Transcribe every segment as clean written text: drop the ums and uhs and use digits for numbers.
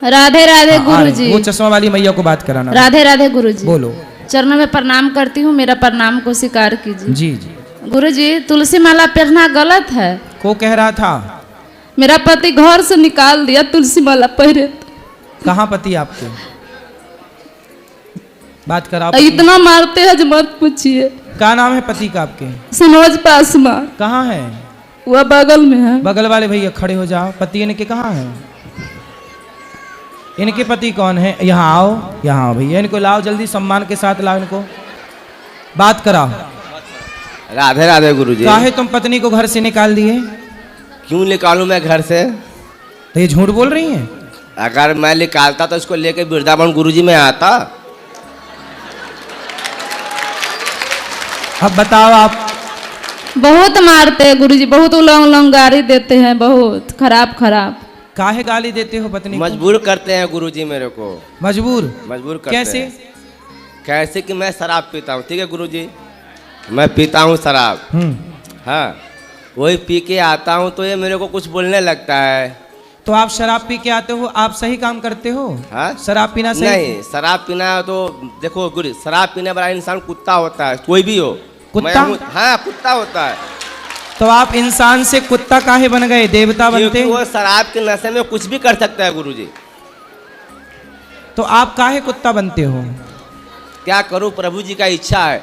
राधे राधे गुरुजी। वो चश्मा वाली मैया को बात कराना। राधे राधे गुरुजी। बोलो। चरणों में प्रणाम करती हूँ, मेरा प्रणाम को स्वीकार कीजिए। जी जी। गुरुजी, तुलसी माला पहनना गलत है। को कह रहा था? मेरा पति घर से निकाल दिया तुलसी माला पहने। कहाँ पति आपके? बात करा। इतना मारते हैं जो मत पूछिए। क्या नाम है पति का आपके? सनोज पासवान। कहाँ है? वह बगल में है। बगल वाले भैया खड़े हो जाओ। पति इनके कहाँ है? इनके पति कौन है? यहाँ आओ, यहाँ आओ भैया, इनको लाओ जल्दी, सम्मान के साथ लाओ इनको, बात कराओ। राधे राधे गुरुजी। काहे तुम पत्नी को घर से निकाल दिए? क्यों निकालूं मैं घर से? तो ये झूठ बोल रही हैं। अगर मैं निकालता तो इसको लेके वृंदावन गुरुजी में आता। अब बताओ आप। बहुत मारते हैं गुरुजी, बहुत उलंग उलंग गाली देते हैं, बहुत खराब खराब। काहे गाली देते हो पत्नी को? मजबूर करते हैं गुरुजी मेरे को। मजबूर करते कैसे? हैं। कैसे कि मैं शराब पीता हूँ, ठीक है गुरुजी, मैं पीता हूँ शराब। हाँ, वही पी के आता हूँ तो ये मेरे को कुछ बोलने लगता है। तो आप शराब पी के आते हो, आप सही काम करते हो? हाँ? शराब पीना सही? नहीं, शराब पीना तो देखो गुरु, शराब पीने वाला इंसान कुत्ता होता है, कोई भी हो। कुत्ता? हाँ, कुत्ता होता है। तो आप इंसान से कुत्ता काहे बन गए, देवता बनते? वो शराब के नशे में कुछ भी कर सकता है गुरुजी। तो आप काहे कुत्ता बनते हो? क्या करूं, प्रभु जी का इच्छा है।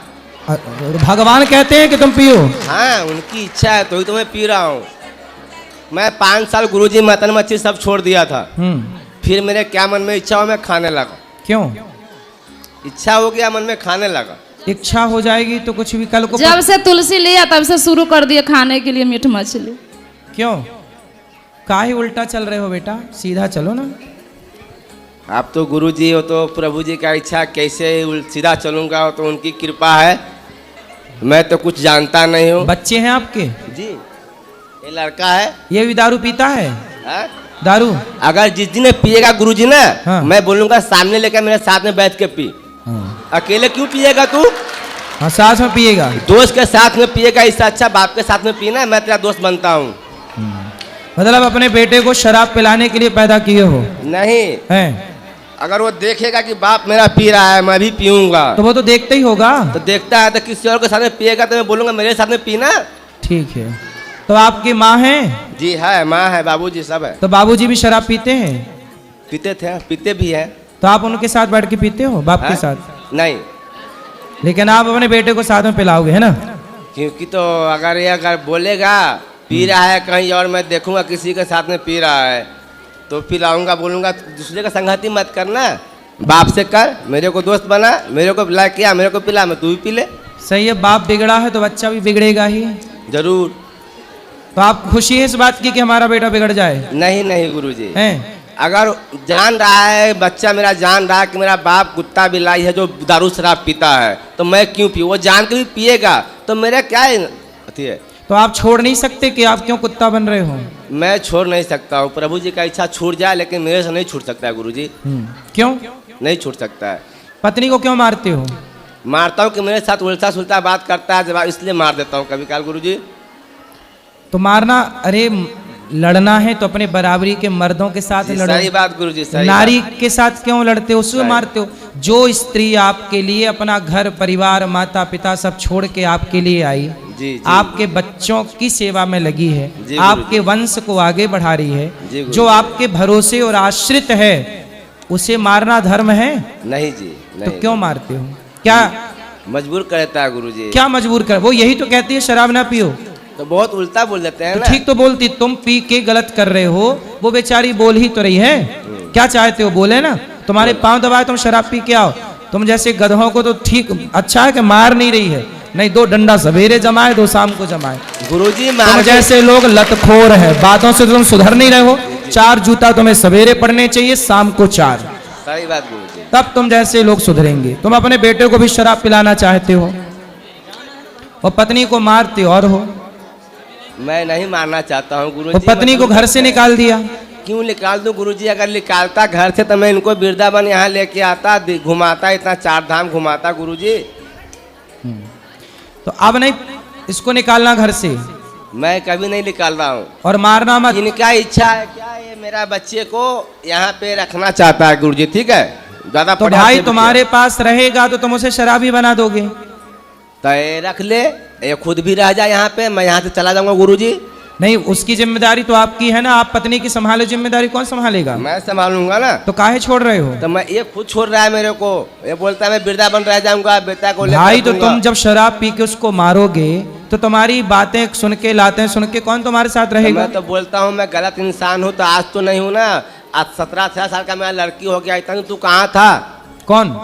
भगवान कहते हैं कि तुम पियो? हाँ, उनकी इच्छा है तो ही तो मैं पी रहा हूँ। मैं 5 साल गुरुजी मटन मच्छी सब छोड़ दिया था। फिर मेरे क्या मन में इच्छा हो, मैं खाने लगा। क्यों? इच्छा हो गया, मन में खाने लगा। इच्छा हो जाएगी तो कुछ भी कल को। जब से तुलसी लिया तब से शुरू कर दिया खाने के लिए मीठ मछली। क्यों? काहे उल्टा चल रहे हो बेटा, सीधा चलो ना। आप तो गुरुजी हो तो प्रभु जी का इच्छा, कैसे सीधा चलूंगा, तो उनकी कृपा है। मैं तो कुछ जानता नहीं हूँ। बच्चे हैं आपके? जी, ये लड़का है। ये भी दारू पीता है? हा? दारू अगर जिस दिन पिएगा गुरुजी ना, हाँ। मैं बोलूंगा सामने लेकर मेरे साथ में बैठ के पी। हाँ। अकेले क्यों पिएगा तू? हाँ, साथ में पिएगा। दोस्त के साथ में पिएगा, इससे अच्छा बाप के साथ में पीना। मैं तेरा दोस्त बनता हूँ। मतलब अपने बेटे को शराब पिलाने के लिए पैदा किए हो? नहीं हैं? अगर वो देखेगा कि बाप मेरा पी रहा है, मैं भी पीऊंगा, तो वो तो देखते ही होगा। तो देखता है तो किसी और के साथ में पिएगा तो मैं बोलूंगा मेरे साथ में पीना। ठीक है। तो आपकी माँ है? जी है, माँ है, बाबूजी सब है। तो बाबूजी भी शराब पीते हैं? पीते थे, पीते भी हैं। तो आप उनके साथ बैठ के पीते हो, बाप के साथ? नहीं, लेकिन आप अपने बेटे को साथ में पिलाओगे, है ना? क्योंकि तो अगर बोलेगा पी रहा है कहीं और, मैं देखूंगा किसी के साथ में पी रहा है तो पिलाऊंगा, बोलूंगा दूसरे का संगति मत करना, बाप से कर, मेरे को दोस्त बना, मेरे को पिला किया, मेरे को पिला, मैं तू भी पी ले। सही है, बाप बिगड़ा है तो बच्चा भी बिगड़ेगा ही। जरूर। तो आप खुशी है इस बात की कि हमारा बेटा बिगड़ जाए? नहीं नहीं गुरुजी, हैं? अगर जान रहा है बच्चा मेरा, जान रहा है कि मेरा बाप कुत्ता बिलाई है जो दारू शराब पीता है, तो मैं क्यों पीऊँ? वो जान के भी पिएगा तो मेरा क्या अथी है? तो आप छोड़ नहीं सकते कि आप क्यों कुत्ता बन रहे हो? मैं छोड़ नहीं सकता हूँ, प्रभु जी का इच्छा छूट जाए, लेकिन मेरे से नहीं छूट सकता है गुरुजी। क्यों नहीं छूट सकता है। पत्नी को क्यों मारते हो? मारता हूँ कि मेरे साथ उल्टा सुलटा बात करता है, जवाब इसलिए मार देता हूँ कभी काल गुरुजी। तो मारना, अरे लड़ना है तो अपने बराबरी के मर्दों के साथ लड़ो। सही बात गुरुजी, सही नारी बात। के साथ क्यों लड़ते हो, उसको मारते हो? जो स्त्री आपके लिए अपना घर परिवार माता पिता सब छोड़ के आपके लिए आई, जी, आपके बच्चों की सेवा में लगी है, जी, आपके वंश को आगे बढ़ा रही है, जी, जो आपके भरोसे और आश्रित है, उसे मारना धर्म है? नहीं जी, नहीं। तो क्यों मारते हो? क्या मजबूर करता है गुरुजी? क्या मजबूर कर? वो यही तो कहती है शराब ना पियो। तो बहुत उल्टा बोल देते हैं तो ना। ठीक तो बोलती, तुम पी के गलत कर रहे हो, वो बेचारी बोल ही तो रही है। क्या चाहते हो, बोले ना? तुम्हारे पांव दबाए तुम शराब पी के आओ। तुम जैसे गधों को तो ठीक अच्छा है कि मार नहीं रही है, नहीं 2 डंडा सवेरे जमाए 2 शाम को जमाए। गुरुजी तुम जैसे लोग लतखोर है, बातों से तुम सुधर नहीं रहे हो। 4 जूता तुम्हें सवेरे पड़ने चाहिए, शाम को 4। सही बात गुरुजी। तब तुम जैसे लोग सुधरेंगे। तुम अपने बेटे को भी शराब पिलाना चाहते हो और पत्नी को मारते और हो। मैं नहीं मारना चाहता हूँ गुरुजी। और पत्नी को घर से निकाल दिया। क्यों निकाल दूं गुरुजी? अगर निकालता घर से तो मैं इनको वृंदावन यहाँ लेके आता, घुमाता, इतना 4 धाम घुमाता गुरुजी। तो अब नहीं इसको निकालना घर से? मैं कभी नहीं निकाल रहा हूँ। और मारना मत। इनका इच्छा है क्या, ये मेरा बच्चे को यहाँ पे रखना चाहता है गुरुजी, ठीक है। ज्यादा तो पढ़ा भाई से तुम्हारे पास रहेगा तो तुम उसे शराबी बना दोगे। तो ये रख ले, ये खुद भी रह जाए यहाँ पे, मैं यहाँ से चला जाऊंगा गुरुजी। नहीं, उसकी जिम्मेदारी तो आपकी है ना, आप पत्नी की संभालो, जिम्मेदारी कौन संभालेगा? मैं संभालूंगा ना। तो काहे छोड़ रहे हो? तो मैं, ये खुद छोड़ रहा है मेरे को, ये बोलता है मैं वृंदावन रह जाऊंगा, बेटा को लेकर भाई तो दूंगा। तुम जब शराब पी के उसको मारोगे तो तुम्हारी बातें सुन के, लातें सुन के कौन तुम्हारे साथ तो रहेगा? मैं तो बोलता हूँ मैं गलत इंसान हूँ, तो आज तो नहीं हूँ ना। आज 17-18 साल का मेरा लड़की हो गया, इतना तू कहाँ था? कौन?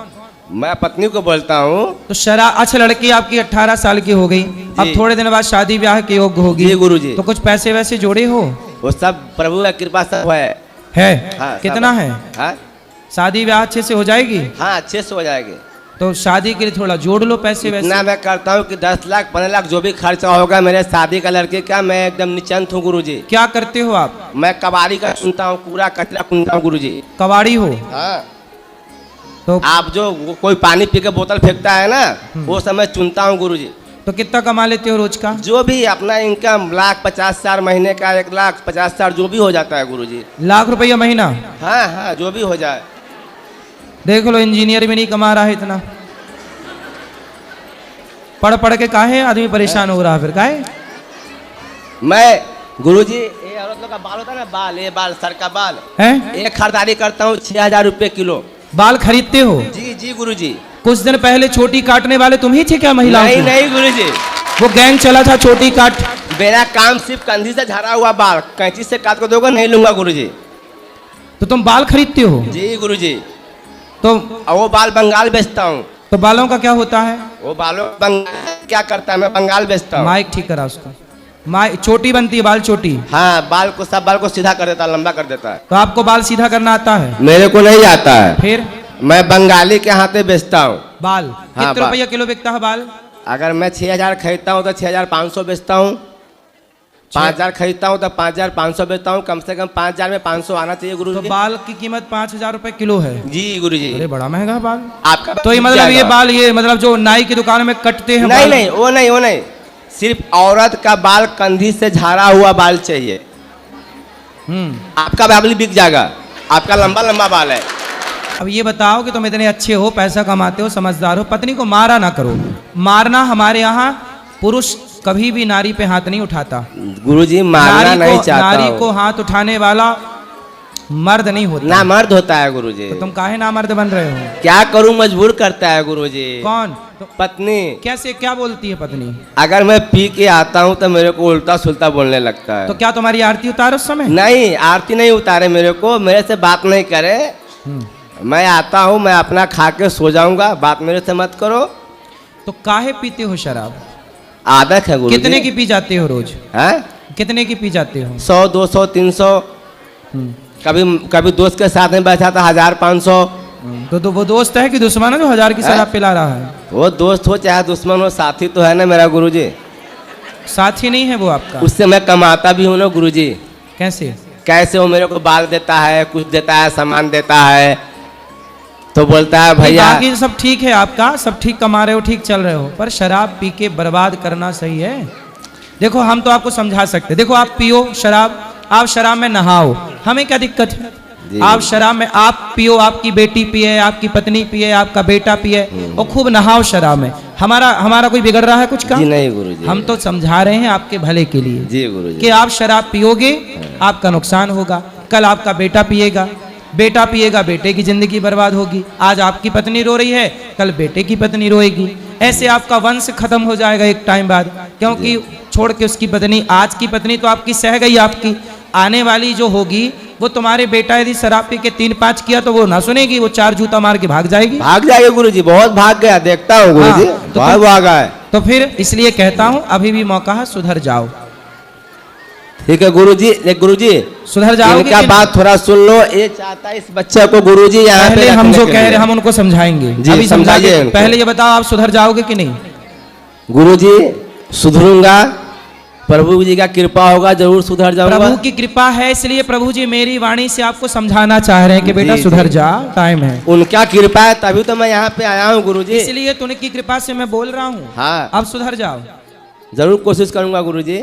मैं पत्नी को बोलता हूँ। तो शराब, अच्छा लड़की आपकी 18 साल की हो गई, अब थोड़े दिन बाद शादी ब्याह के योग्य होगी। जी गुरुजी। तो कुछ पैसे वैसे जोड़े हो? वो सब प्रभु की कृपा सब है। है? कितना है? हाँ शादी ब्याह अच्छे से हो जाएगी? हाँ, अच्छे से हो जाएगी। तो शादी के लिए थोड़ा जोड़ लो पैसे वैसे। इतना मैं करता हूँ कि 10 लाख 15 लाख जो भी खर्चा होगा मेरे शादी का लड़के का, मैं एकदम निश्चिंत हूँ गुरुजी। क्या करते हो आप? मैं कबाड़ी का सुनता हूँ, पूरा कचरा सुनता हूँ गुरुजी। कबाड़ी हो? हाँ। तो आप जो कोई पानी पी के बोतल फेंकता है ना, वो सब मैं चुनता हूँ गुरुजी। तो कितना कमा लेते हो रोज का? जो भी अपना इनकम 1,50,000 महीने का, 1,50,000 जो भी हो जाता है गुरुजी। लाख रुपया महीना? हाँ हाँ, जो भी हो जाए। देख लो, इंजीनियर भी नहीं कमा रहा है इतना। पढ़ पढ़ के काहे आदमी परेशान हो रहा है फिर? काहे? मैं गुरुजी, ये औरत लोग का बाल होता है ना, बाल, ये बाल, सर का बाल हैं? एक खरीदारी करता हूँ 6,000 रुपये किलो। बाल खरीदते हो? जी जी गुरुजी। कुछ दिन पहले चोटी काटने वाले तुम ही थे क्या महिलाओं नहीं की? नहीं गुरुजी, वो गैंग चला था चोटी काट। मेरा काम सिर्फ कंधी से झड़ा हुआ बाल कैंची से काट कर दोगे, नहीं लूंगा गुरुजी। तो तुम बाल खरीदते हो? जी गुरुजी। तो और वो बाल बंगाल बेचता हूँ। तो बालों का क्या होता है? वो बालों बंगाल क्या करता है, मैं बंगाल बेचता हूँ। माइक ठीक करा उसका। चोटी बनती है, बाल चोटी। हाँ, बाल को, सब बाल को सीधा कर देता है, लंबा कर देता है। तो आपको बाल सीधा करना आता है? मेरे को नहीं आता है। फिर? मैं बंगाली के हाथे बेचता हूँ बाल। हाँ, कितने रुपया किलो बिकता है बाल? अगर मैं 6,000 खरीदता हूँ तो 6,500 बेचता हूँ। 5,000 खरीदता हूँ तो 5,500 बेचता हूँ। कम से कम 5,000 में 500 आना चाहिए गुरु तो बाल की कीमत 5,000 रुपए किलो है? जी गुरुजी। अरे बड़ा महंगा है बाल। आपका तो ये मतलब ये बाल, ये मतलब जो नाई की दुकान में कटते हैं? नहीं नहीं, वो नहीं, वो नहीं, सिर्फ औरत का बाल कंधी से झाड़ा हुआ बाल चाहिए। आपका बाल बिक जाएगा, आपका लंबा लंबा बाल है। अब ये बताओ कि तुम इतने अच्छे हो, पैसा कमाते हो, समझदार हो, पत्नी को मारा ना करो। मारना, हमारे यहाँ पुरुष कभी भी नारी पे हाथ नहीं उठाता। गुरुजी, मारना नहीं चाहता नारी हूँ। को हाथ उठाने वाला मर्द नहीं होता। ना मर्द होता है गुरुजी। तो तुम काहे ना मर्द बन रहे हो? क्या करूं, मजबूर करता है गुरुजी। कौन? तो पत्नी। कैसे, क्या बोलती है पत्नी? अगर मैं पी के आता हूं तो मेरे को उल्टा सुल्टा बोलने लगता है। तो क्या तुम्हारी आरती उतारो उस समय? नहीं, आरती नहीं उतारे मेरे को, मेरे से बात नहीं करे। मैं आता हूं, मैं अपना खा के सो जाऊंगा, बात मेरे से मत करो। तो काहे पीते हो शराब? आदत है गुरुजी। कितने की पी जाते हो रोज? हैं? कितने की पी जाते हो? 100, 200, 300। कभी कभी दोस्त के साथ में बैठा था 1,000, 500। तो वो दोस्त है कि दुश्मन है जो 1,000 की शराब पिला रहा है? वो दोस्त हो चाहे दुश्मन हो, साथी तो है ना मेरा गुरुजी। साथी नहीं है वो आपका? उससे मैं कमाता भी हूँ ना गुरुजी। कैसे? कैसे? वो मेरे को बाल देता है, कुछ देता है, सामान देता है, तो बोलता है भैया। बाकी सब ठीक है, आपका सब ठीक, कमा रहे हो, ठीक चल रहे हो, पर शराब पी के बर्बाद करना सही है? देखो हम तो आपको समझा सकते, देखो आप पियो शराब, आप शराब में नहाओ, हमें क्या दिक्कत है? आप शराब में आप पियो, आपकी बेटी पिए, आपकी पत्नी पिए, आपका बेटा पिए, और खूब नहाओ शराब में। हमारा कोई बिगड़ रहा है कुछ का? जी नहीं गुरुजी। हम तो समझा रहे हैं आपके भले के लिए। जी गुरुजी। कि आप शराब पियोगे, आपका नुकसान होगा, कल आपका बेटा पिएगा, बेटा पिएगा, बेटे की जिंदगी बर्बाद होगी। आज आपकी पत्नी रो रही है, कल बेटे की पत्नी रोएगी, ऐसे आपका वंश खत्म हो जाएगा एक टाइम बाद। क्योंकि छोड़ के उसकी पत्नी, आज की पत्नी तो आपकी सह गई, आपकी आने वाली जो होगी वो तुम्हारे बेटा यदि शराब पी के 3-5 किया तो वो ना सुनेगी, वो 4 जूता मार के भाग जाएगी। भाग जाएगा गुरुजी, बहुत भाग गया, देखता हूँ गुरुजी। तो बहुत भागा है। तो फिर इसलिए कहता हूँ अभी भी मौका है, सुधर जाओ। ठीक है गुरुजी। गुरुजी सुधर जाओगे इनका कि बात थोड़ा सुन लो। ये चाहता है इस बच्चे को गुरुजी यहाँ पे पहले हम रखने जो के कह रहे लिए। हम उनको समझाएंगे, जी, अभी समझाइए समझाइए। उनको। पहले ये बताओ आप सुधर जाओगे कि नहीं? गुरुजी सुधरूंगा, प्रभु जी का कृपा होगा, जरूर सुधर जाऊंगा। प्रभु की कृपा है, इसलिए प्रभु जी मेरी वाणी से आपको समझाना चाह रहे हैं कि बेटा जी, सुधर जी। जा, टाइम है। उनका कृपा है तभी तो मैं यहाँ पे आया हूँ गुरुजी। इसलिए तो उनकी कृपा से मैं बोल रहा हूँ। हाँ, अब सुधर जाओ। जरूर कोशिश करूंगा गुरुजी।